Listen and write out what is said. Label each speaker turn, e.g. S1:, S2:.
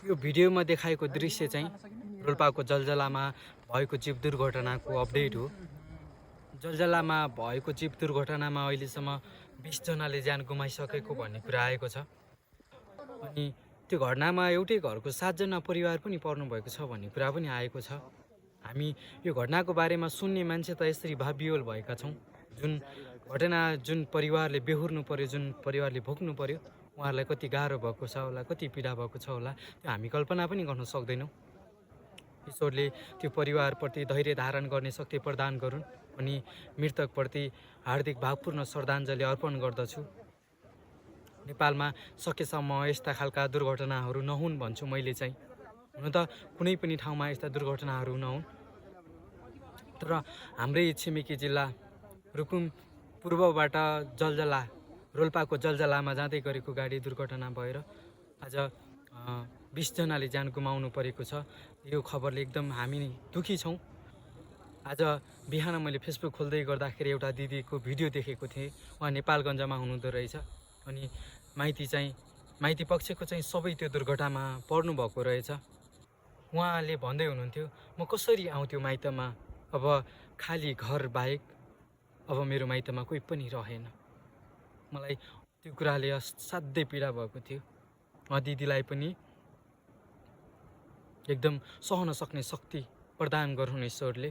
S1: यो भिडियोमा देखाएको दृश्य चाहिँ रोल्पाको जलजलामा भएको जीव दुर्घटनाको अपडेट हो। जलजलामा भएको जीव दुर्घटनामा अहिलेसम्म 20 जनाले ज्यान गुमाइसकेको भन्ने कुरा आएको छ। अनि त्यो घटनामा एउटै घरको 7 जना परिवार पनि पर्नु भएको छ भन्ने कुरा पनि आएको छ। हामी यो घटनाको बारेमा सुन्ने मान्छे त यसरी भाबियोल भएका छौँ। जुन परिवारले बेहोर्नु पर्यो, जुन परिवारले भोग्नु पर्यो, उहाँहरूलाई कति गाह्रो भएको छ होला, कति पीडा भएको छ होला, त्यो हामी कल्पना पनि गर्न सक्दैनौँ। ईश्वरले त्यो परिवारप्रति धैर्य धारण गर्ने शक्ति प्रदान गरून् अनि मृतकप्रति हार्दिक भावपूर्ण श्रद्धाञ्जली अर्पण गर्दछु। नेपालमा सकेसम्म यस्ता खालका दुर्घटनाहरू नहुन् भन्छु मैले चाहिँ। हुन त कुनै पनि ठाउँमा यस्ता दुर्घटनाहरू नहुन्, तर हाम्रै छिमेकी जिल्ला रुकुम पूर्वबाट रोल्पाको जलजलामा जाँदै गरेको गाडी दुर्घटना भएर आज 20 जनाले ज्यान गुमाउनु परेको छ। यो खबरले एकदम हामी दुखी छौँ। आज बिहान मैले फेसबुक खोल्दै गर्दाखेरि एउटा दिदीको भिडियो देखेको थिएँ। उहाँ नेपालगञ्जमा हुनुहुँदो रहेछ अनि माइती पक्षको चाहिँ सबै त्यो दुर्घटनामा पर्नु भएको रहेछ। उहाँले भन्दै हुनुहुन्थ्यो, म कसरी आउँथ्यो माइतमा, अब खाली घर बाहेक अब मेरो माइतमा कोही पनि रहेन। मलाई त्यो कुराले असाध्यै पीडा भएको थियो। दिदीलाई पनि एकदम सहन सक्ने शक्ति प्रदान गरून् ईश्वरले।